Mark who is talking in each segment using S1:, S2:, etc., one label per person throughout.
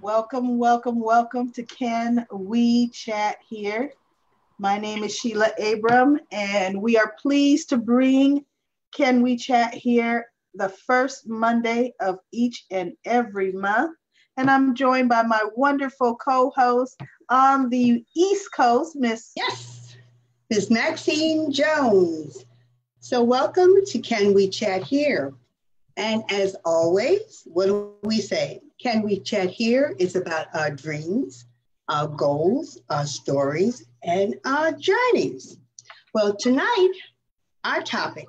S1: Welcome, welcome, welcome to Can We Chat Here? My name is Sheila Abram, and we are pleased to bring Can We Chat Here the first Monday of each and every month. And I'm joined by my wonderful co-host on the East Coast,
S2: Miss Maxine Jones. So welcome to Can We Chat Here? And as always, what do we say? Can We Chat Here is about our dreams, our goals, our stories, and our journeys. Well, tonight, our topic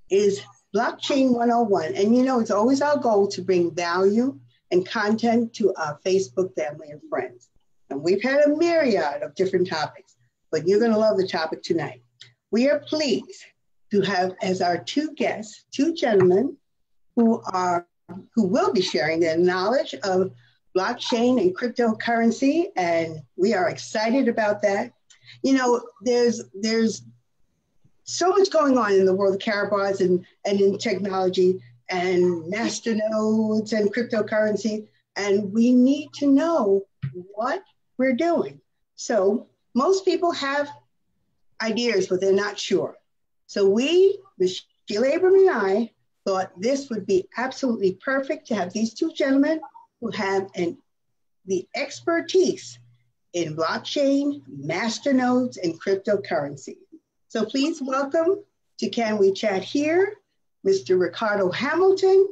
S2: is Blockchain 101. And you know, it's always our goal to bring value and content to our Facebook family and friends. And we've had a myriad of different topics, but you're going to love the topic tonight. We are pleased to have as our two guests, two gentlemen who will be sharing their knowledge of blockchain and cryptocurrency, and we are excited about that. You know, there's so much going on in the world of Karatbars and in technology and masternodes and cryptocurrency, and we need to know what we're doing. So most people have ideas, but they're not sure. So we, Ms. Sheila Abram and I, thought this would be absolutely perfect to have these two gentlemen who have the expertise in blockchain, masternodes, and cryptocurrency. So please welcome to Can We Chat Here, Mr. Ricardo Hamilton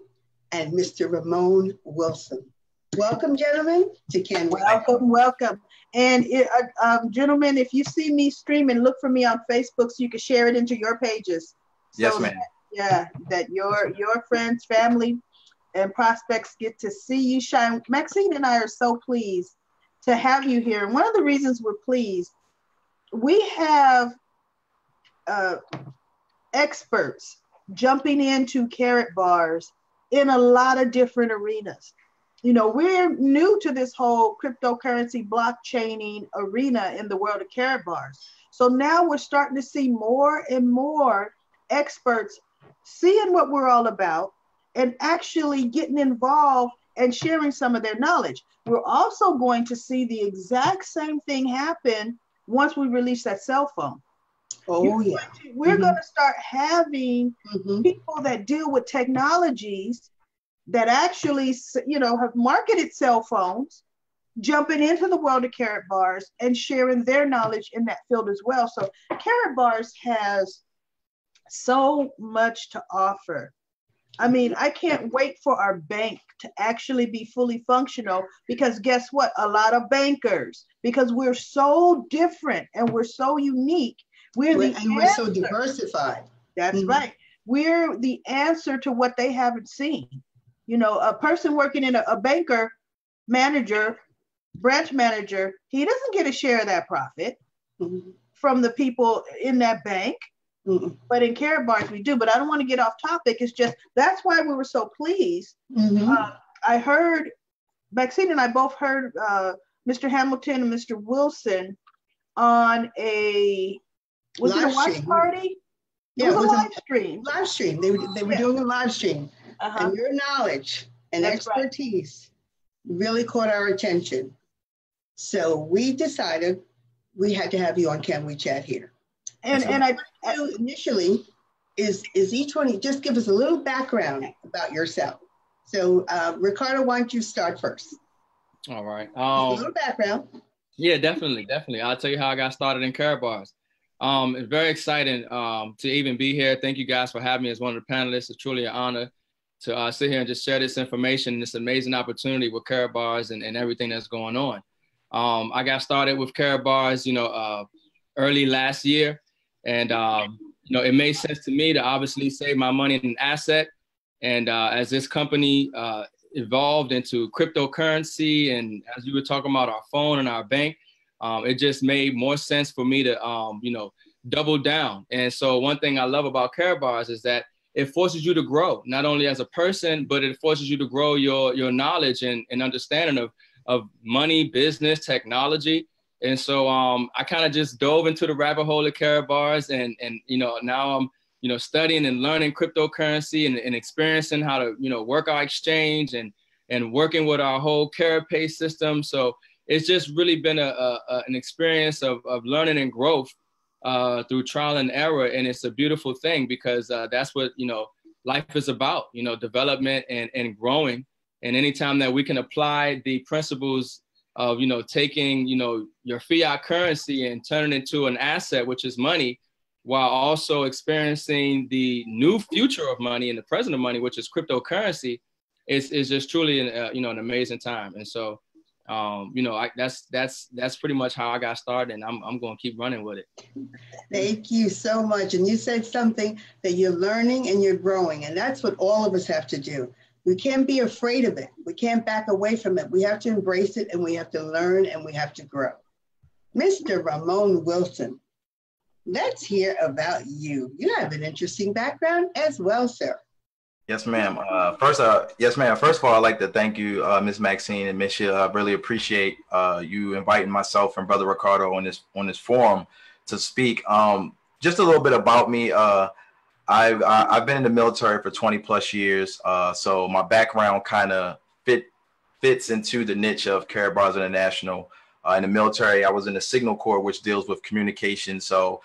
S2: and Mr. Ramon Wilson. Welcome, gentlemen, to Can We Chat Here.
S1: Welcome. And gentlemen, if you see me streaming, look for me on Facebook so you can share it into your pages.
S3: Yes, ma'am.
S1: That your friends, family, and prospects get to see you shine. Maxine and I are so pleased to have you here. And one of the reasons we're pleased, we have experts jumping into Karatbars in a lot of different arenas. You know, we're new to this whole cryptocurrency blockchaining arena in the world of Karatbars. So now we're starting to see more and more experts seeing what we're all about and actually getting involved and sharing some of their knowledge. We're also going to see the exact same thing happen once we release that cell phone. We're going to start having people that deal with technologies that actually, you know, have marketed cell phones, jumping into the world of Karatbars and sharing their knowledge in that field as well. So Karatbars has so much to offer. I mean, I can't wait for our bank to actually be fully functional, because guess what? A lot of bankers, because we're so different and we're so unique.
S2: We're so diversified.
S1: That's right. We're the answer to what they haven't seen. You know, a person working in a banker, manager, branch manager, he doesn't get a share of that profit from the people in that bank. But in Karatbars we do. But I don't want to get off topic. It's just that's why we were so pleased. I heard Maxine and I both heard Mr. Hamilton and Mr. Wilson on a it a watch party?
S2: Yeah, it was a
S1: live stream.
S2: Live stream. They were doing a live stream, and your knowledge and expertise really caught our attention. So we decided we had to have you on Can We Chat Here. And I initially is each one, just give us a little background about yourself. So Ricardo, why don't you start first?
S3: All right.
S2: A little background.
S3: Yeah, definitely. I'll tell you how I got started in Karatbars. It's very exciting to even be here. Thank you guys for having me as one of the panelists. It's truly an honor to sit here and just share this information, this amazing opportunity with Karatbars and everything that's going on. I got started with Karatbars, early last year. And, it made sense to me to obviously save my money in an asset. And as this company evolved into cryptocurrency, and as you were talking about our phone and our bank, it just made more sense for me to, double down. And so one thing I love about Karatbars is that it forces you to grow, not only as a person, but it forces you to grow your knowledge and understanding of money, business, technology. And so I kind of just dove into the rabbit hole of Karatbars, and now I'm studying and learning cryptocurrency and experiencing how to work our exchange and and working with our whole Carapace system. So it's just really been an experience of learning and growth through trial and error. And it's a beautiful thing because that's what, life is about, development and growing. And anytime that we can apply the principles of, taking, your fiat currency and turning it into an asset, which is money, while also experiencing the new future of money and the present of money, which is cryptocurrency, is just truly an amazing time. And so, that's pretty much how I got started, and I'm going to keep running with it.
S2: Thank you so much. And you said something that you're learning and you're growing, and that's what all of us have to do. We can't be afraid of it. We can't back away from it. We have to embrace it, and we have to learn, and we have to grow. Mr. Ramon Wilson, let's hear about you. You have an interesting background as well, sir.
S4: Yes, ma'am. First of all, I'd like to thank you, Ms. Maxine and Ms. Sheila. I really appreciate you inviting myself and Brother Ricardo on this forum to speak. Just a little bit about me. I've been in the military for 20 plus years, so my background kind of fits into the niche of Karatbars International. In the military, I was in the Signal Corps, which deals with communication. So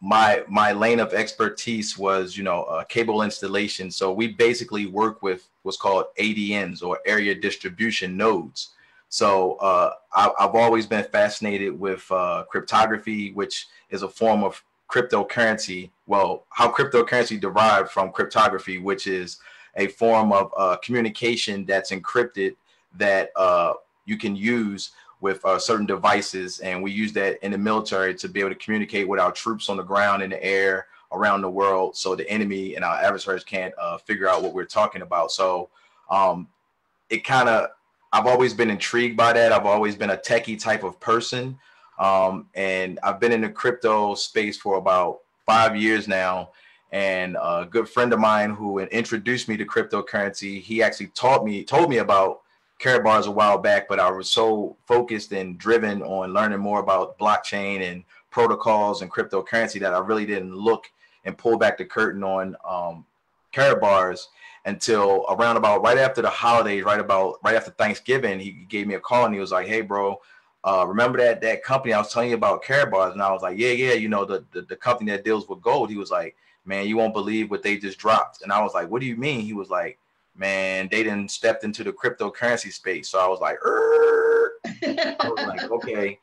S4: my lane of expertise was, cable installation. So we basically work with what's called ADNs, or area distribution nodes. So I've always been fascinated with cryptography, which is a form of cryptocurrency. Well, how cryptocurrency derived from cryptography, which is a form of communication that's encrypted that you can use with certain devices. And we use that in the military to be able to communicate with our troops on the ground, in the air, around the world, so the enemy and our adversaries can't figure out what we're talking about. So I've always been intrigued by that. I've always been a techie type of person. And I've been in the crypto space for about 5 years now. And a good friend of mine who introduced me to cryptocurrency, he actually told me about Karatbars a while back, but I was so focused and driven on learning more about blockchain and protocols and cryptocurrency that I really didn't look and pull back the curtain on Karatbars until around about right after the holidays, right after Thanksgiving. He gave me a call and he was like, "Hey, bro, remember that company I was telling you about, Karatbars?" And I was like, yeah, the company that deals with gold. He was like, "Man, you won't believe what they just dropped." And I was like, "What do you mean?" He was like, "Man, they done stepped into the cryptocurrency space." So I was like, I was like, okay,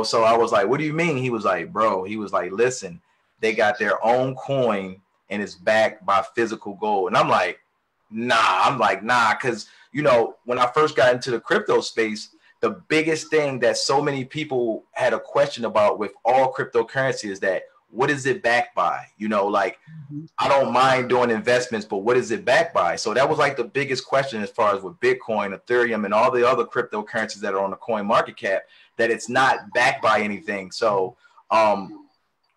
S4: so I was like, "What do you mean?" He was like, "Bro," he was like, "Listen, they got their own coin and it's backed by physical gold." And I'm like, nah, because, when I first got into the crypto space, the biggest thing that so many people had a question about with all cryptocurrency is that, what is it backed by? I don't mind doing investments, but what is it backed by? So that was like the biggest question as far as with Bitcoin, Ethereum, and all the other cryptocurrencies that are on the coin market cap, that it's not backed by anything. So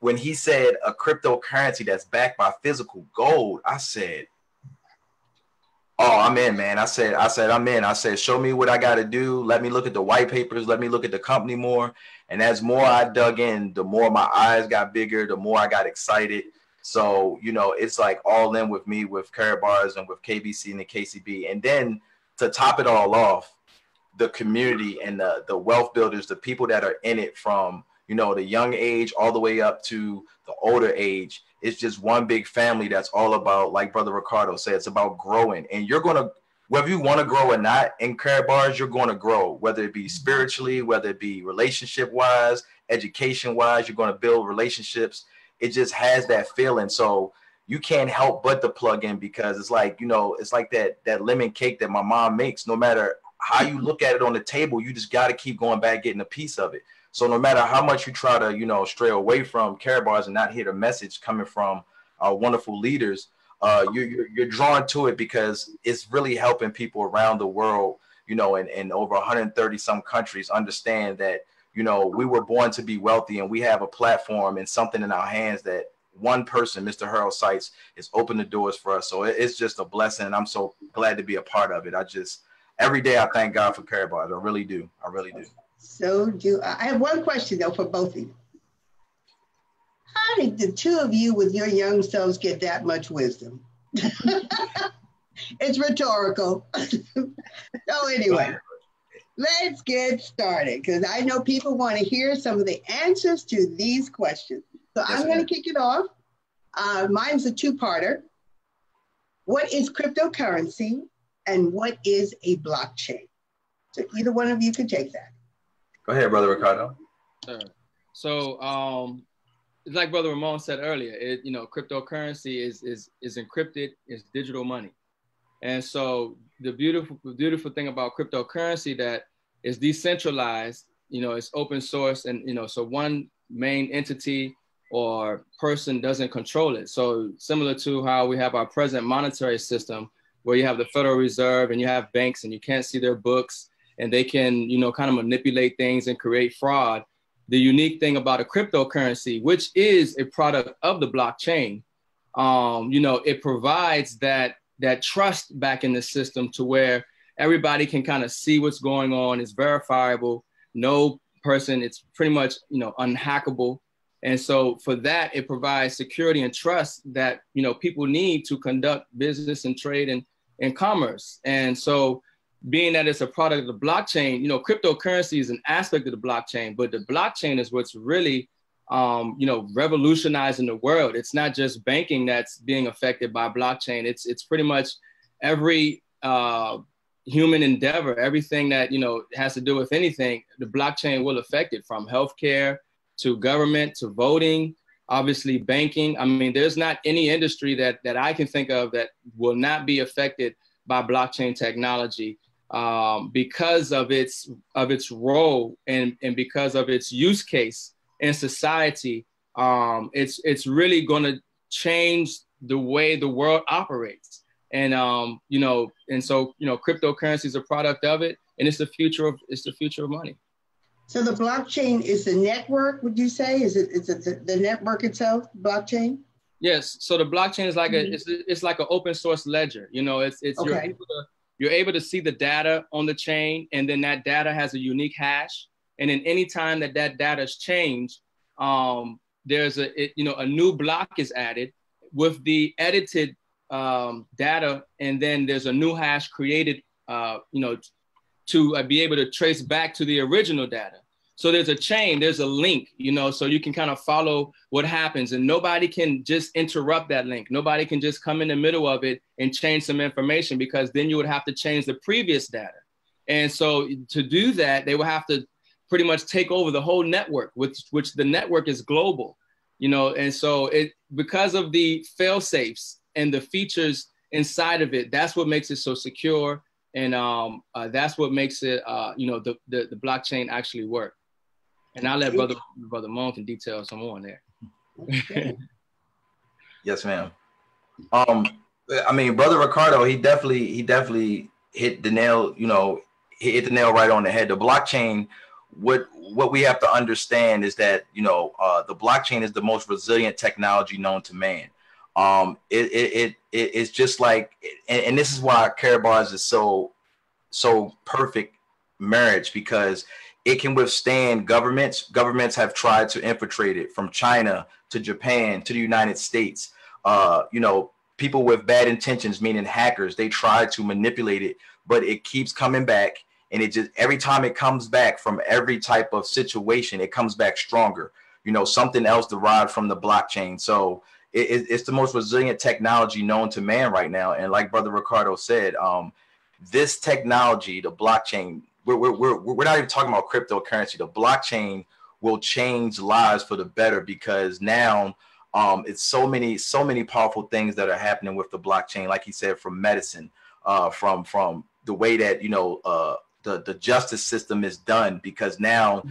S4: when he said a cryptocurrency that's backed by physical gold, I said, "Oh, I'm in, man." I said, "I'm in." I said, "Show me what I got to do. Let me look at the white papers. Let me look at the company more." And as more I dug in, the more my eyes got bigger, the more I got excited. So, it's like all in with me with Karatbars and with KBC and the KCB. And then to top it all off, the community and the wealth builders, the people that are in it from, the young age all the way up to the older age. It's just one big family that's all about, like Brother Ricardo said, it's about growing. And you're going to, whether you want to grow or not in Karatbars, you're going to grow, whether it be spiritually, whether it be relationship-wise, education-wise, you're going to build relationships. It just has that feeling. So you can't help but to plug in, because it's like, it's like that lemon cake that my mom makes. No matter how you look at it on the table, you just got to keep going back, getting a piece of it. So no matter how much you try to, stray away from Karatbars and not hear the message coming from our wonderful leaders, you're drawn to it because it's really helping people around the world, in over 130 some countries understand that, we were born to be wealthy, and we have a platform and something in our hands that one person, Mr. Harold Seitz, is open the doors for us. So it's just a blessing, and I'm so glad to be a part of it. Every day I thank God for Karatbars. I really do.
S2: So do I. I have one question, though, for both of you. How did the two of you with your young selves get that much wisdom? It's rhetorical. So anyway, let's get started because I know people want to hear some of the answers to these questions. So I'm going to kick it off. Mine's a two-parter. What is cryptocurrency and what is a blockchain? So either one of you can take that.
S4: Go ahead, Brother Ricardo.
S3: So like Brother Ramon said earlier, cryptocurrency is encrypted, it's digital money. And so the beautiful thing about cryptocurrency that is decentralized, it's open source, and so one main entity or person doesn't control it. So similar to how we have our present monetary system, where you have the Federal Reserve and you have banks and you can't see their books and they can, kind of manipulate things and create fraud. The unique thing about a cryptocurrency, which is a product of the blockchain, it provides that trust back in the system to where everybody can kind of see what's going on. It's verifiable. No person, it's pretty much, unhackable. And so for that, it provides security and trust that, people need to conduct business and trade and commerce. And so being that it's a product of the blockchain, cryptocurrency is an aspect of the blockchain, but the blockchain is what's really, revolutionizing the world. It's not just banking that's being affected by blockchain. It's pretty much every human endeavor, everything that, has to do with anything, the blockchain will affect it, from healthcare to government to voting, obviously banking. I mean, there's not any industry that I can think of that will not be affected by blockchain technology because of its role and because of its use case in society. It's really going to change the way the world operates. And so cryptocurrency is a product of it, and it's the future of money.
S2: So the blockchain is the network, would you say? Is it the network itself, blockchain?
S3: Yes. So the blockchain is like it's like an open source ledger. It's okay. You're able to see the data on the chain, and then that data has a unique hash. And then any time that data is changed, there's a new block is added with the edited data, and then there's a new hash created, to be able to trace back to the original data. So there's a chain, there's a link, so you can kind of follow what happens, and nobody can just interrupt that link. Nobody can just come in the middle of it and change some information, because then you would have to change the previous data. And so to do that, they will have to pretty much take over the whole network, which the network is global, and so because of the fail safes and the features inside of it, that's what makes it so secure. And that's what makes it, the blockchain actually work. And I'll let Brother Mon can detail some more on there.
S2: Okay.
S4: Yes, ma'am. I mean, Brother Ricardo, he definitely hit the nail, hit the nail right on the head. The blockchain, what we have to understand is that, the blockchain is the most resilient technology known to man. It's just like, and this is why Karatbars is so perfect marriage, because it can withstand governments. Governments have tried to infiltrate it, from China to Japan to the United States. People with bad intentions, meaning hackers, they try to manipulate it, but it keeps coming back. And it just, every time it comes back from every type of situation, it comes back stronger. Something else derived from the blockchain. So it's the most resilient technology known to man right now. And like Brother Ricardo said, this technology, the blockchain, we're not even talking about cryptocurrency. The blockchain will change lives for the better, because now it's so many powerful things that are happening with the blockchain. Like he said, from medicine, from the way that the justice system is done, because now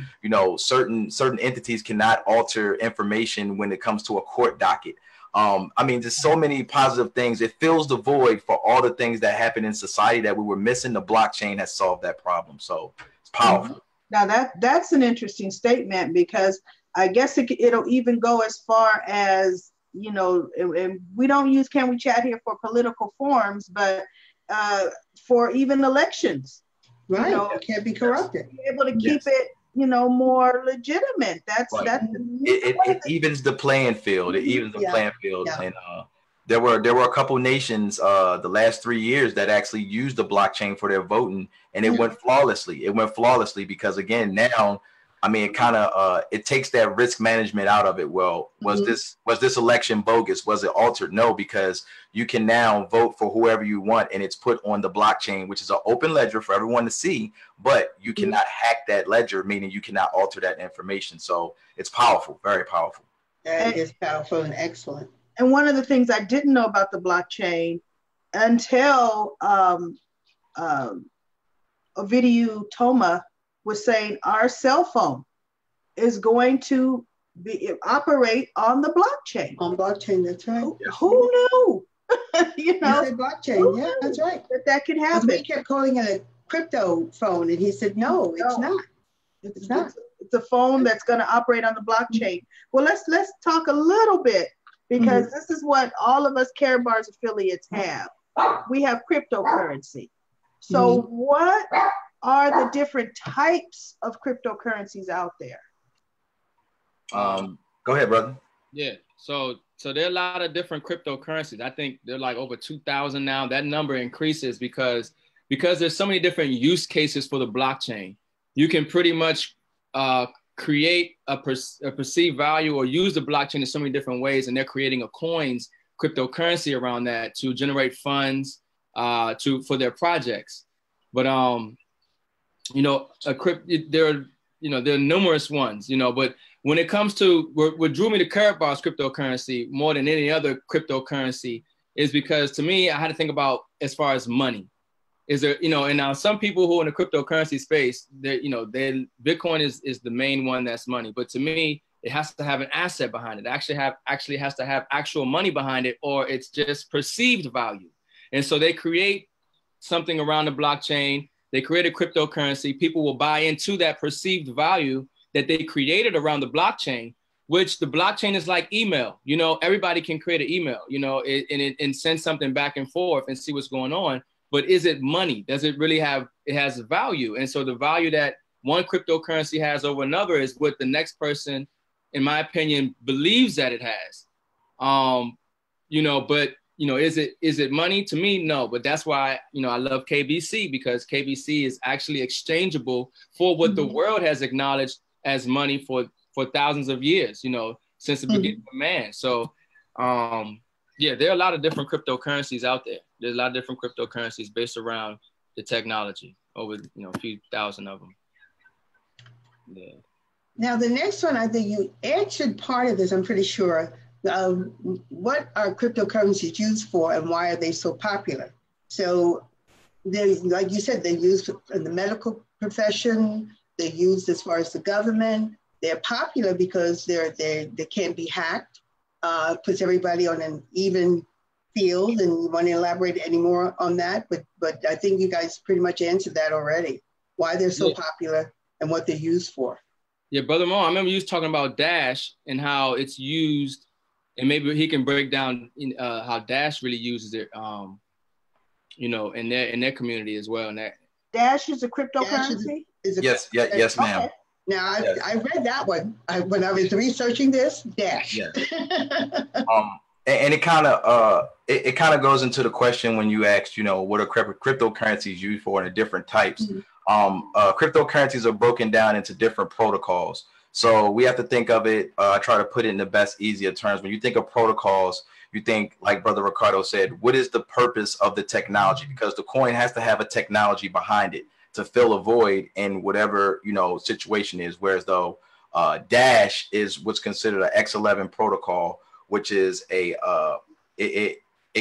S4: certain entities cannot alter information when it comes to a court docket. I mean, there's so many positive things. It fills the void for all the things that happen in society that we were missing. The blockchain has solved that problem. So it's powerful.
S1: Now that's an interesting statement, because I guess it'll even go as far as, and we don't use Can We Chat here for political forms, but for even elections.
S2: Right, it can't be corrupted.
S1: Be able to keep it, more legitimate. That's
S4: right. It evens the playing field. It evens the playing field, and there were a couple nations the last 3 years that actually used the blockchain for their voting, and it went flawlessly. It went flawlessly because, again, now, I mean, it kind of it takes that risk management out of it. Well, was this election bogus? Was it altered? No, because you can now vote for whoever you want, and it's put on the blockchain, which is an open ledger for everyone to see. But you cannot hack that ledger, meaning you cannot alter that information. So it's powerful, very powerful.
S2: That is powerful and excellent.
S1: And one of the things I didn't know about the blockchain until Ovidiu Toma was saying our cell phone is going to operate on the blockchain.
S2: On blockchain, that's right.
S1: Who knew? You know,
S2: blockchain. That's right.
S1: That could happen.
S2: We kept calling it a crypto phone, and he said, "No, it's not. It's not.
S1: It's a phone that's going to operate on the blockchain." Well, let's talk a little bit, because this is what all of us Karatbars affiliates have. We have cryptocurrency. So what are the different types of cryptocurrencies out there?
S4: Go ahead, brother.
S3: Yeah. So there are a lot of different cryptocurrencies. I think they're like over 2,000 now. That number increases because there's so many different use cases for the blockchain. You can pretty much create a perceived value or use the blockchain in so many different ways, and they're creating a cryptocurrency around that to generate funds for their projects. But there are numerous ones, but when it comes to what drew me to Karatbars cryptocurrency more than any other cryptocurrency is because, to me, I had to think about as far as money. Is there, and now some people who are in the cryptocurrency space, Bitcoin is the main one that's money. But to me, it has to have an asset behind it. It actually has to have actual money behind it, or it's just perceived value. And so they create something around the blockchain. They create a cryptocurrency. People will buy into that perceived value that they created around the blockchain, which the blockchain is like email. Everybody can create an email, and send something back and forth and see what's going on. But is it money? Does it really it has value? And so the value that one cryptocurrency has over another is what the next person, in my opinion, believes that it has. Is it money? To me, no. But that's why, I love KBC, because KBC is actually exchangeable for what the world has acknowledged as money for thousands of years, since the beginning of man. So, there are a lot of different cryptocurrencies out there. There's a lot of different cryptocurrencies based around the technology, over a few thousand of them. Yeah.
S2: Now, the next one, I think you answered part of this, I'm pretty sure. What are cryptocurrencies used for, and why are they so popular? So, like you said, they're used in the medical profession. They're used as far as the government. They're popular because they can't be hacked. Puts everybody on an even field. And you want to elaborate any more on that? But I think you guys pretty much answered that already. Why they're so popular and what they're used for.
S3: Yeah, Brother Mo, I remember you was talking about Dash and how it's used, and maybe he can break down how Dash really uses it, in their community as well. And that
S1: Dash is a cryptocurrency?
S4: Yes, ma'am.
S2: Okay. Now, I read that one when I was researching this. Dash. Yeah.
S4: And it kind of goes into the question when you asked, what are cryptocurrencies used for, and the different types. Cryptocurrencies are broken down into different protocols. So we have to think of it. I try to put it in the best, easier terms. When you think of protocols, you think, like Brother Ricardo said, what is the purpose of the technology? Because the coin has to have a technology behind it to fill a void in whatever situation is. Whereas though Dash is what's considered an X11 protocol, which is it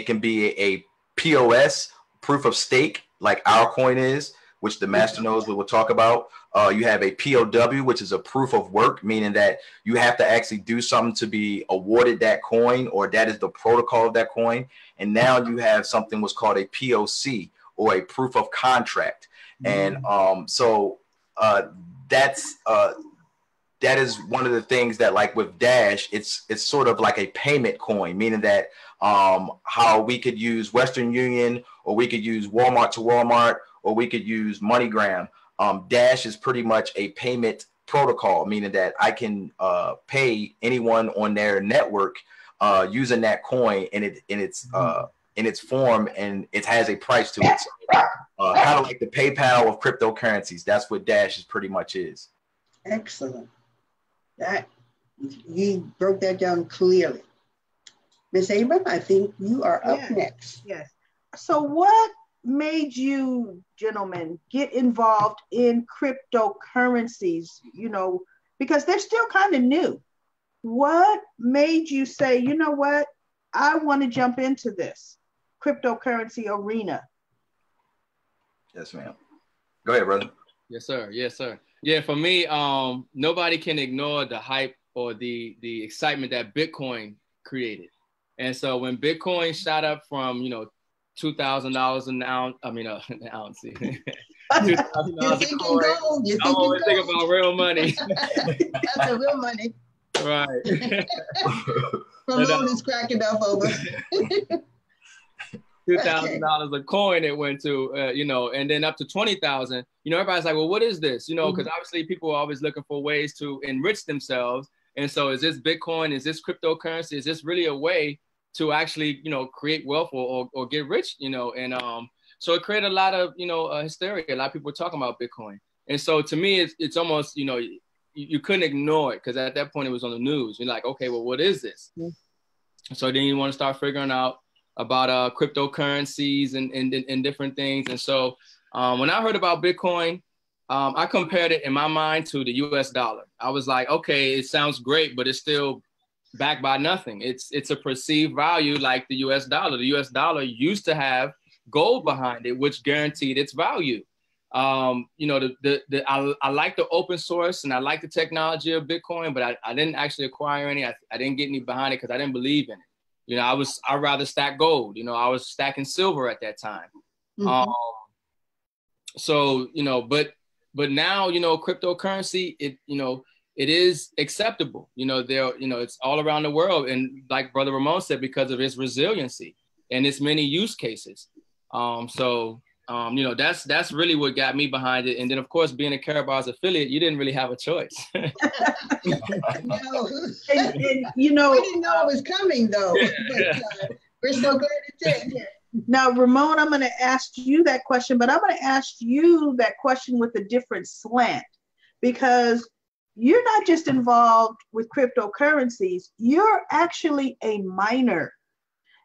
S4: can be a POS, proof of stake, like our coin is, which the master knows what we'll talk about. You have a POW, which is a proof of work, meaning that you have to actually do something to be awarded that coin, or that is the protocol of that coin. And now you have something what's called a POC, or a proof of contract. And that is one of the things that, like with Dash, it's sort of like a payment coin, meaning that how we could use Western Union, or we could use Walmart to Walmart, or we could use MoneyGram. Dash is pretty much a payment protocol, meaning that I can pay anyone on their network using that coin in its form, and it has a price to it. So, kind of like the PayPal of cryptocurrencies. That's what Dash pretty much is.
S2: Excellent. That you broke that down clearly. Miss Abram, I think you are up next.
S1: Yes. So what made you gentlemen get involved in cryptocurrencies? You know, because they're still kind of new. What made you say, you know what, I want to jump into this cryptocurrency arena?
S4: Yes, ma'am. Go ahead, brother.
S3: Yes, sir. Yes, sir. Yeah, for me, nobody can ignore the hype or the excitement that Bitcoin created. And so when Bitcoin shot up from, $2,000 an ounce, an ounce. $2,000 a coin. I'm always thinking about real money.
S2: That's a real money.
S3: Right.
S2: Ramon is cracking up over.
S3: $2,000 a coin it went to, and then up to 20,000. Everybody's like, well, what is this? Because obviously people are always looking for ways to enrich themselves. And so is this Bitcoin? Is this cryptocurrency? Is this really a way to actually, create wealth or get rich, And so it created a lot of, hysteria. A lot of people were talking about Bitcoin. And so to me, it's almost, you couldn't ignore it because at that point it was on the news. You're like, okay, well, what is this? So then you want to start figuring out about cryptocurrencies and different things. And so when I heard about Bitcoin, I compared it in my mind to the US dollar. I was like, okay, it sounds great, but it's still backed by nothing. It's a perceived value like the US dollar. The US dollar used to have gold behind it, which guaranteed its value. I like the open source and I like the technology of Bitcoin, but I didn't actually acquire any. I didn't get any behind it because I didn't believe in it. I'd rather stack gold. I was stacking silver at that time. But now, cryptocurrency, it is acceptable. It's all around the world. And like Brother Ramon said, because of its resiliency and its many use cases. That's really what got me behind it. And then, of course, being a Karatbars affiliate, you didn't really have a choice.
S2: No. And, we didn't know it was coming, though. But, we're so glad it did.
S1: Now, Ramon, I'm going to ask you that question, but I'm going to ask you that question with a different slant, because you're not just involved with cryptocurrencies, you're actually a miner.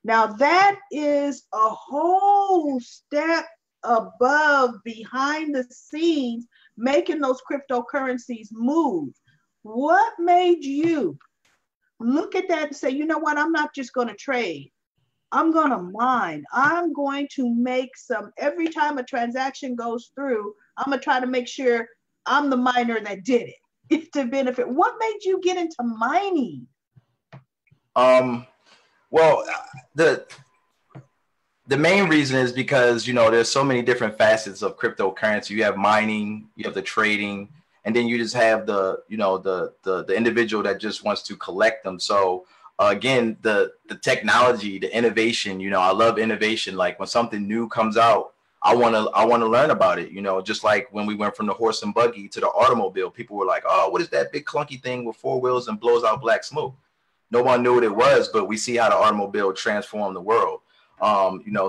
S1: Now, that is a whole step above, behind the scenes, making those cryptocurrencies move. What made you look at that and say, you know what, I'm not just going to trade. I'm going to mine. I'm going to make every time a transaction goes through, I'm going to try to make sure I'm the miner that did it to benefit. What made you get into mining?
S4: Well, the main reason is because, there's so many different facets of cryptocurrency. You have mining, you have the trading, and then you just have the individual that just wants to collect them. So again, the technology, the innovation, I love innovation. Like when something new comes out, I want to learn about it. Just like when we went from the horse and buggy to the automobile, people were like, oh, what is that big clunky thing with 4 wheels and blows out black smoke? No one knew what it was, but we see how the automobile transformed the world.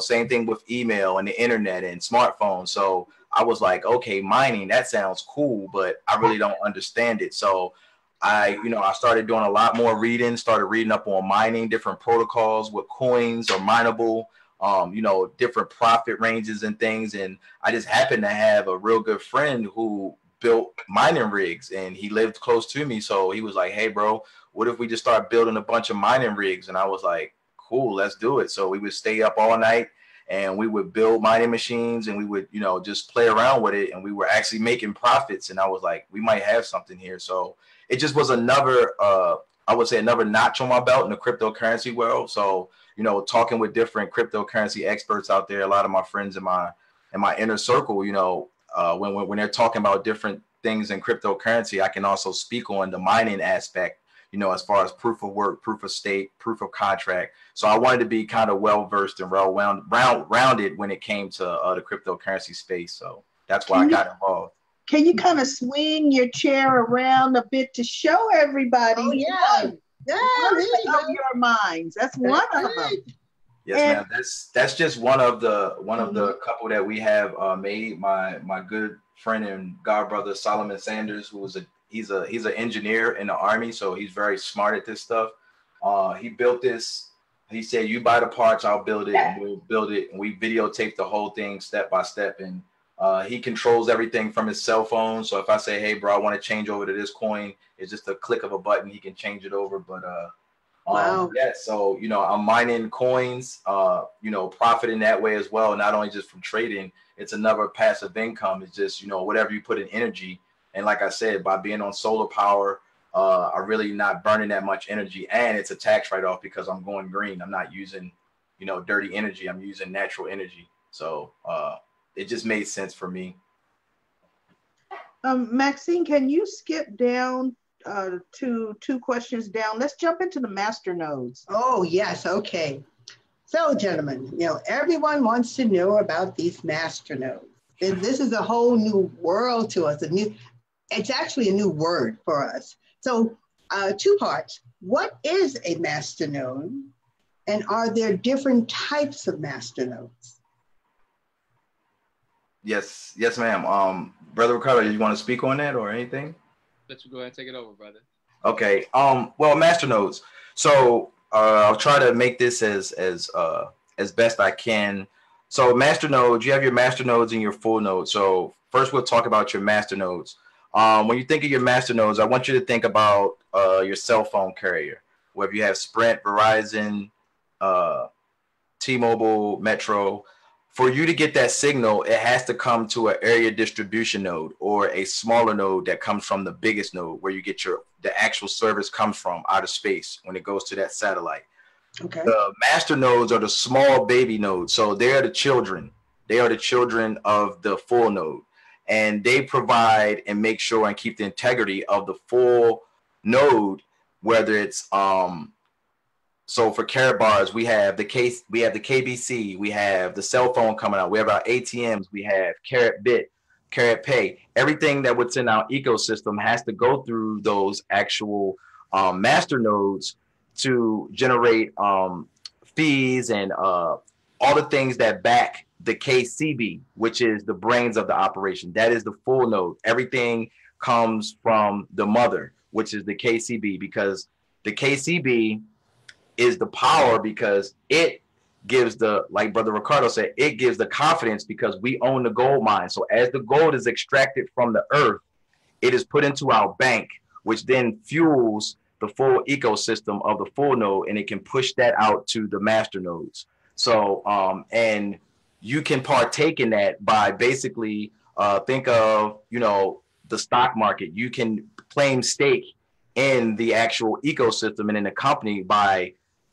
S4: Same thing with email and the internet and smartphones. So I was like, okay, mining, that sounds cool, but I really don't understand it. So I started doing a lot more reading, started reading up on mining, different protocols, what coins are mineable, different profit ranges and things. And I just happened to have a real good friend who built mining rigs and he lived close to me. So he was like, hey, bro, what if we just start building a bunch of mining rigs? And I was like, cool, let's do it. So we would stay up all night and we would build mining machines and we would, just play around with it. And we were actually making profits. And I was like, we might have something here. So it just was another, I would say another notch on my belt in the cryptocurrency world. So, talking with different cryptocurrency experts out there, a lot of my friends in my inner circle, when they're talking about different things in cryptocurrency, I can also speak on the mining aspect, as far as proof of work, proof of stake, proof of contract. So I wanted to be kind of well-versed and rounded when it came to the cryptocurrency space. So that's why I got involved.
S1: Can you kind of swing your chair around a bit to show everybody?
S2: Oh, yeah. Yeah,
S1: One
S2: there you
S1: of
S2: go.
S1: your minds. That's one of them.
S4: Yes,
S1: And-
S4: ma'am. That's just one of the couple that we have made. My good friend and god brother Solomon Sanders, who is he's an engineer in the Army, so he's very smart at this stuff. He built this. He said, "You buy the parts, I'll build it, and we'll build it." And we videotape the whole thing step by step. And he controls everything from his cell phone. So if I say, "Hey, bro, I want to change over to this coin," it's just a click of a button. He can change it over. But
S2: Wow.
S4: yeah, so I'm mining coins, profiting that way as well. Not only just from trading, it's another passive income. It's just whatever you put in energy. And like I said, by being on solar power, I'm really not burning that much energy, and it's a tax write-off because I'm going green. I'm not using dirty energy. I'm using natural energy. So it just made sense for me.
S1: Maxine, can you skip down to 2 questions down? Let's jump into the master nodes.
S2: Oh, yes. Okay. So, gentlemen, everyone wants to know about these master nodes. This is a whole new world to us. It's actually a new word for us. So, 2 parts. What is a master node? And are there different types of master nodes?
S4: Yes, ma'am. Brother Ricardo, you want to speak on that or anything?
S3: Let you go ahead and take it over, brother.
S4: Okay. Well, master nodes. So I'll try to make this as best I can. So master nodes, you have your master nodes and your full nodes. So first we'll talk about your master nodes. When you think of your master nodes, I want you to think about your cell phone carrier. Whether you have Sprint, Verizon, T-Mobile, Metro. For you to get that signal, it has to come to an area distribution node or a smaller node that comes from the biggest node where you get the actual service comes from out of space when it goes to that satellite.
S2: Okay.
S4: The master nodes are the small baby nodes. So they are the children. They are the children of the full node. And they provide and make sure and keep the integrity of the full node, whether it's so for Carat bars, we have the KBC, we have the cell phone coming out, we have our ATMs, we have Carat Bit, Carat Pay. Everything that what's in our ecosystem has to go through those actual master nodes to generate fees and all the things that back the KCB, which is the brains of the operation. That is the full node. Everything comes from the mother, which is the KCB, because the KCB is the power, because it gives like Brother Ricardo said, it gives the confidence because we own the gold mine. So as the gold is extracted from the earth, it is put into our bank, which then fuels the full ecosystem of the full node, and it can push that out to the master nodes. So, and you can partake in that by basically think of, the stock market. You can claim stake in the actual ecosystem and in the company by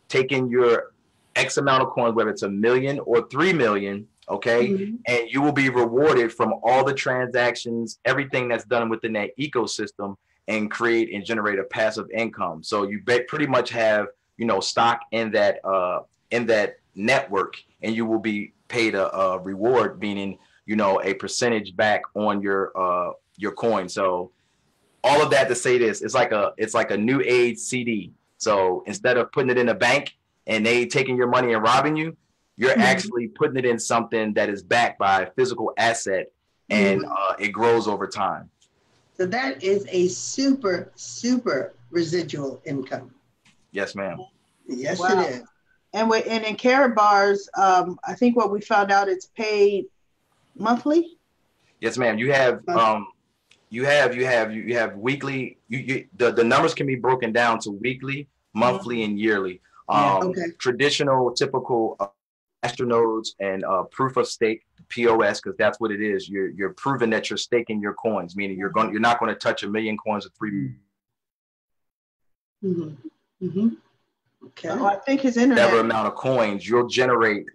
S4: taking your X amount of coins, whether it's 1 million or 3 million, okay? Mm-hmm. And you will be rewarded from all the transactions, everything that's done within that ecosystem, and create and generate a passive income. So you pretty much have, stock in that network, and you will be paid a reward, meaning, a percentage back on your coin. So all of that to say this, it's like a new age CD. So instead of putting it in a bank and they taking your money and robbing you, you're actually putting it in something that is backed by a physical asset, and it grows over time.
S2: So that is a super, super residual income.
S4: Yes, ma'am.
S2: Yes,
S1: wow.
S2: It is.
S1: And in Carat bars, I think what we found out, it's paid monthly.
S4: Yes, ma'am. You have weekly. The numbers can be broken down to weekly, monthly, and yearly. Traditional, typical master nodes and proof of stake, POS, because that's what it is. You're proving that you're staking your coins, meaning you're not going to touch 1 million coins or 3 million.
S2: Mm-hmm. Mm-hmm. Okay.
S1: Oh, I think his internet.
S4: Whatever amount of coins you'll generate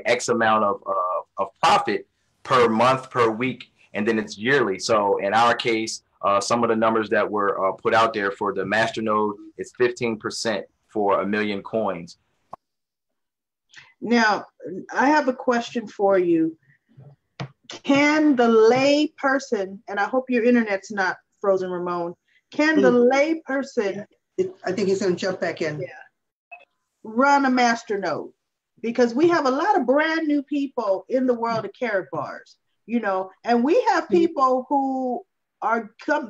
S4: X amount of profit per month, per week, and then it's yearly. So in our case, some of the numbers that were put out there for the master node, it's 15% for 1 million coins.
S1: Now, I have a question for you. Can the lay person, and I hope your internet's not frozen, Ramon, can the lay person
S2: I think he's going to jump back in.
S1: Yeah. Run a master node, because we have a lot of brand new people in the world of carrot bars, you know, and we have people who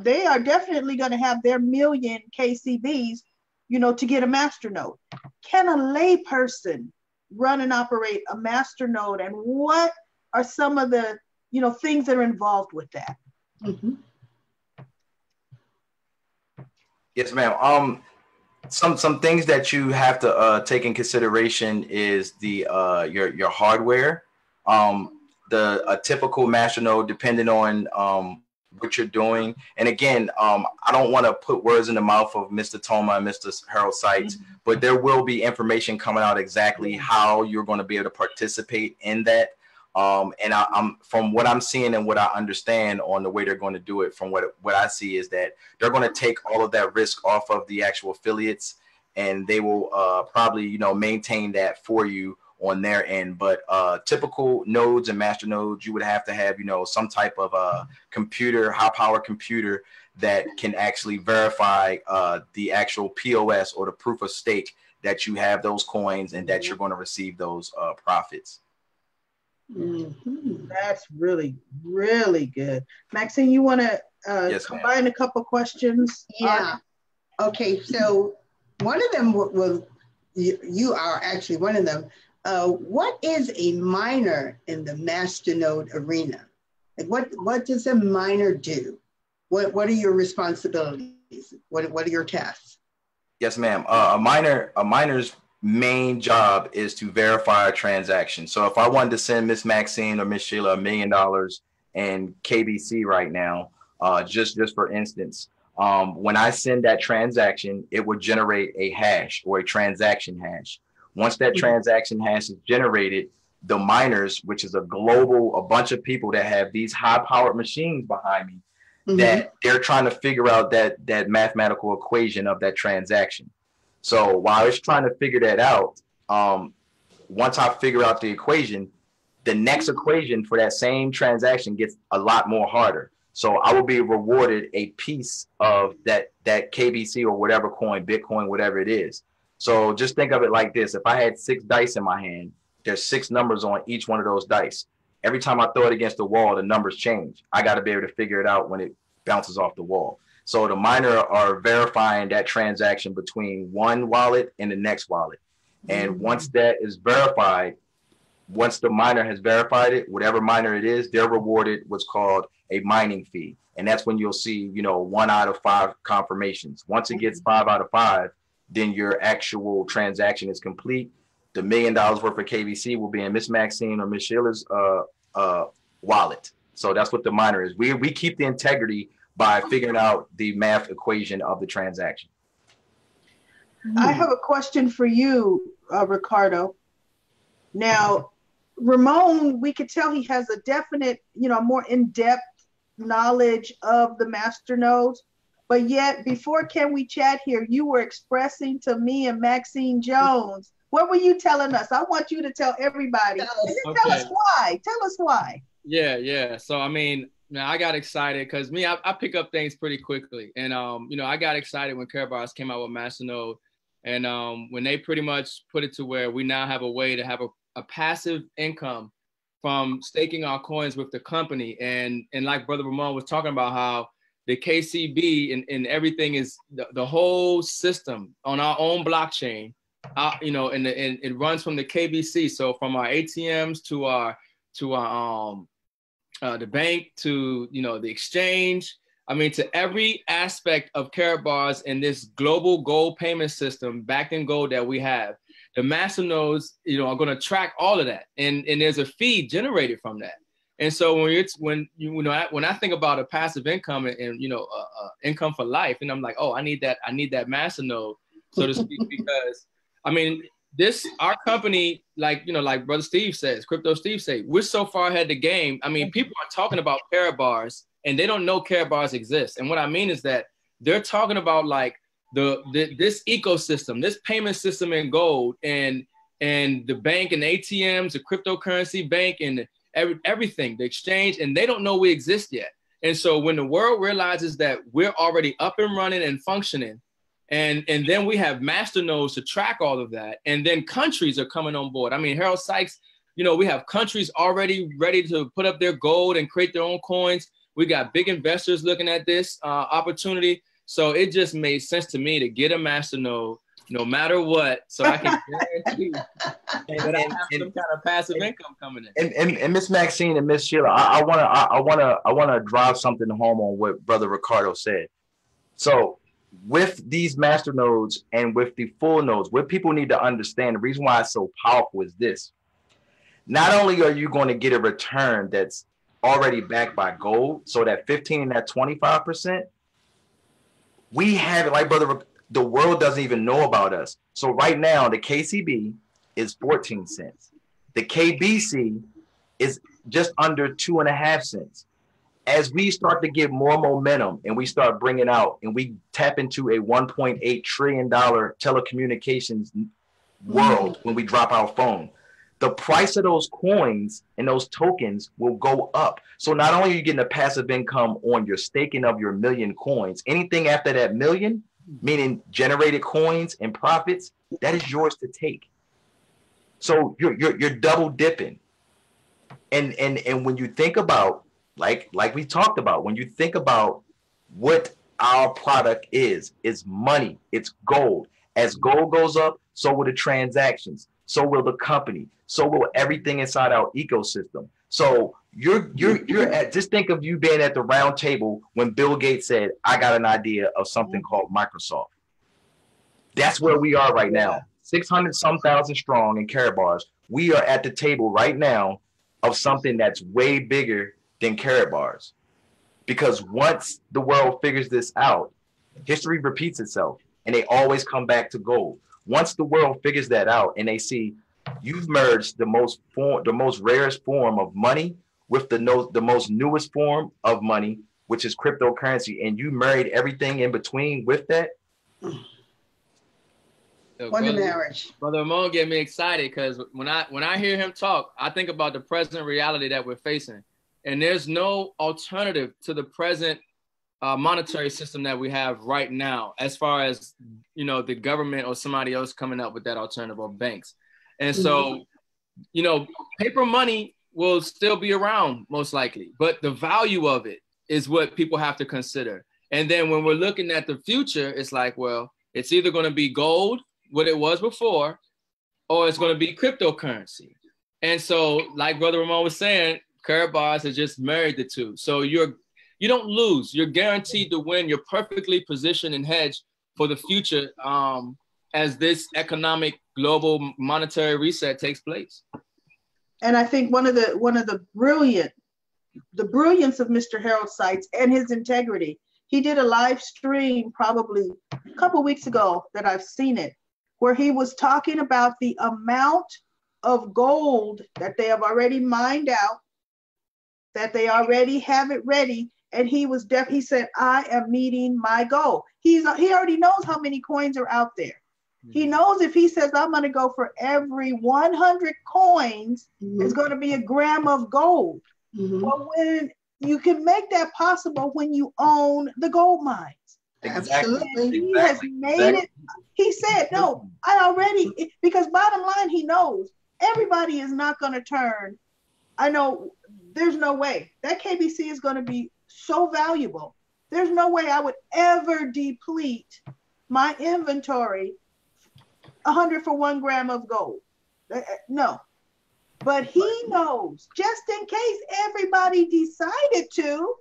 S1: they are definitely going to have their million KCBs, you know, to get a master node. Can a lay person run and operate a master node, and what are some of the, you know, things that are involved with that?
S2: Mm-hmm.
S4: Yes, ma'am. Some things that you have to take in consideration is the your hardware. A typical master node, depending on what you're doing. And again, I don't want to put words in the mouth of Mr. Toma and Mr. Harold Sites, but there will be information coming out exactly how you're going to be able to participate in that. And I'm from what I'm seeing and what I understand on the way they're going to do it, from what I see is that they're going to take all of that risk off of the actual affiliates, and they will probably, you know, maintain that for you on their end. But typical nodes and master nodes, you would have to have, you know, some type of computer, high power computer that can actually verify the actual POS or the proof of stake that you have those coins and that you're going to receive those profits.
S1: Mm-hmm. That's really, really good. Maxine, you want to
S4: yes,
S1: combine a couple questions?
S2: Yeah. Okay. So one of them you are actually one of them. What is a miner in the masternode arena? Like what does a miner do? What are your responsibilities? What are your tasks?
S4: Yes, ma'am. A miner's main job is to verify a transaction. So if I wanted to send Miss Maxine or Miss Sheila $1 million in KBC right now, just for instance, when I send that transaction, it would generate a hash or a transaction hash. Once that transaction hash is generated, the miners, which is a bunch of people that have these high-powered machines behind me, that they're trying to figure out that mathematical equation of that transaction. So while it's trying to figure that out, once I figure out the equation, the next equation for that same transaction gets a lot more harder. So I will be rewarded a piece of that KBC or whatever coin, Bitcoin, whatever it is. So just think of it like this. If I had 6 dice in my hand, there's 6 numbers on each one of those dice. Every time I throw it against the wall, the numbers change. I got to be able to figure it out when it bounces off the wall. So the miner are verifying that transaction between one wallet and the next wallet. And once that is verified, once the miner has verified it, whatever miner it is, they're rewarded what's called a mining fee. And that's when you'll see, you know, 1 out of 5 confirmations. Once it gets 5 out of 5, then your actual transaction is complete. The $1 million worth of KBC will be in Miss Maxine or Miss Sheila's wallet. So that's what the miner is. We keep the integrity by figuring out the math equation of the transaction.
S1: I have a question for you, Ricardo. Now, Ramon, we could tell he has a definite, you know, more in-depth knowledge of the master nodes, but yet before Can We Chat here, you were expressing to me and Maxine Jones. What were you telling us? I want you to tell everybody. Tell us why. Tell us why.
S3: Yeah. So, I mean, now I got excited because I pick up things pretty quickly. And, you know, I got excited when Karatbars came out with Masternode. And when they pretty much put it to where we now have a way to have a passive income from staking our coins with the company. And like Brother Ramon was talking about, how the KCB and everything is the whole system on our own blockchain, you know, and it runs from the KBC. So from our ATMs to our the bank, to, you know, the exchange, I mean, to every aspect of Karatbars in this global gold payment system backed in gold that we have. The master nodes, you know, are going to track all of that, and there's a fee generated from that. And so when I think about a passive income and you know, income for life, and I'm like, oh, I need that master node, so to speak, because I mean, our company, like, you know, like Brother Steve says, Crypto Steve says, we're so far ahead of the game. I mean, people are talking about Karatbars and they don't know Karatbars exist. And what I mean is that they're talking about like this ecosystem, this payment system in gold, and the bank and the ATMs, the cryptocurrency bank, and everything, the exchange, and they don't know we exist yet. And so when the world realizes that we're already up and running and functioning, And then we have master nodes to track all of that. And then countries are coming on board. I mean, Harold Sykes, you know, we have countries already ready to put up their gold and create their own coins. We got big investors looking at this opportunity. So it just made sense to me to get a master node, no matter what, so I can guarantee that I have some kind of passive income coming in.
S4: And Miss Maxine and Miss Sheila, I wanna drive something home on what Brother Ricardo said. So with these master nodes and with the full nodes, what people need to understand, the reason why it's so powerful is this. Not only are you going to get a return that's already backed by gold, so that 15 and that 25%, we have it, like brother, the world doesn't even know about us. So right now, the KCB is 14 cents. The KBC is just under 2.5 cents. As we start to get more momentum and we start bringing out and we tap into a $1.8 trillion telecommunications world when we drop our phone, the price of those coins and those tokens will go up. So not only are you getting a passive income on your staking of your million coins, anything after that million, meaning generated coins and profits, that is yours to take. So you're double dipping. And when you think about, like we talked about, when you think about what our product is money, it's gold. As gold goes up, so will the transactions, so will the company, so will everything inside our ecosystem. So you're at, just think of you being at the round table when Bill Gates said, I got an idea of something called Microsoft. That's where we are right now. 600 some thousand strong in Carrot Bars. We are at the table right now of something that's way bigger than Carrot Bars. Because once the world figures this out, history repeats itself and they always come back to gold. Once the world figures that out and they see you've merged the most rarest form of money with the most newest form of money, which is cryptocurrency, and you married everything in between with that.
S2: What a marriage.
S3: Brother Ramon get me excited because when I hear him talk, I think about the present reality that we're facing. And there's no alternative to the present monetary system that we have right now, as far as, you know, the government or somebody else coming up with that alternative, or banks. And so, you know, paper money will still be around most likely, but the value of it is what people have to consider. And then when we're looking at the future, it's like, well, it's either going to be gold, what it was before, or it's going to be cryptocurrency. And so, like Brother Ramon was saying, Carrot Bars has just married the two. So you don't lose. You're guaranteed to win. You're perfectly positioned and hedged for the future as this economic global monetary reset takes place.
S1: And I think one of the brilliance of Mr. Harold Sykes and his integrity, he did a live stream probably a couple weeks ago that I've seen it, where he was talking about the amount of gold that they have already mined out, that they already have it ready. And he said, I am meeting my goal. He already knows how many coins are out there. He knows if he says, I'm going to go for every 100 coins, it's going to be a gram of gold. Well, when you can make that possible when you own the gold mines.
S2: Absolutely.
S1: And he has made it. He said, no, because bottom line, he knows everybody is not going to turn. I know there's no way that KBC is going to be so valuable. There's no way I would ever deplete my inventory 100 for 1 gram of gold. No. But he knows, just in case everybody decided to,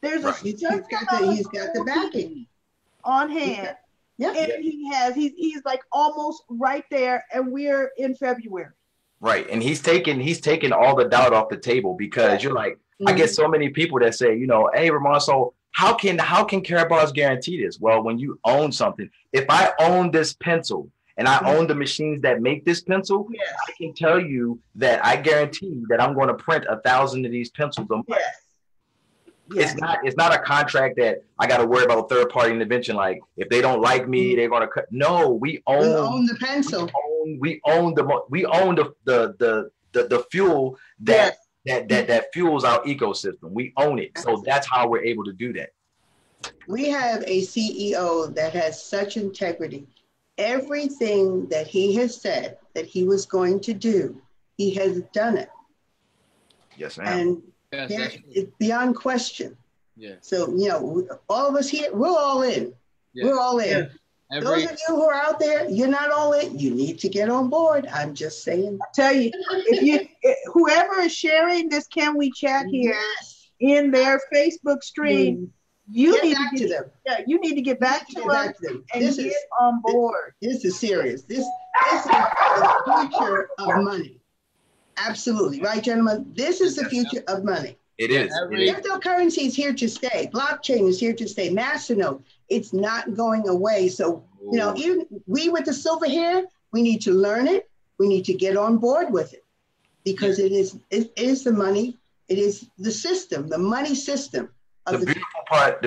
S1: there's a
S2: he's got the backing
S1: on hand.
S2: Yeah.
S1: And he's like almost right there, and we're in February.
S4: Right. And he's taking all the doubt off the table, because you're like, I get so many people that say, you know, hey, Ramon, so how can Carrot Bars guarantee this? Well, when you own something, if I own this pencil and I own the machines that make this pencil, I can tell you that I guarantee that I'm going to print 1,000 of these pencils a month. It's not a contract that I got to worry about third party intervention. Like, if they don't like me, they're going to cut. No, we own
S2: the pencil.
S4: We own the fuel that fuels our ecosystem. We own it. So that's how we're able to do that.
S2: We have a CEO that has such integrity. Everything that he has said that he was going to do, he has done it.
S4: Yes, ma'am.
S2: And
S3: Yes,
S2: it's beyond question.
S3: yeah.
S2: So, you know, all of us here, we're all in.
S3: Yeah.
S2: We're all in.
S3: Yeah.
S2: Those of you who are out there, you're not all in. You need to get on board. I'm just saying.
S1: I tell you, whoever is sharing this Can We Chat here in their Facebook stream, you need to get them. Yeah, you need to get back to them and get on board.
S2: This is serious. This is the future of money. Absolutely. Right, gentlemen? This is the future of money.
S4: It is.
S2: Cryptocurrency is here to stay. Blockchain is here to stay. Masternode, it's not going away. So, you know, even we with the silver hair, we need to learn it. We need to get on board with it because it is the money. It is the system, the money system.
S4: The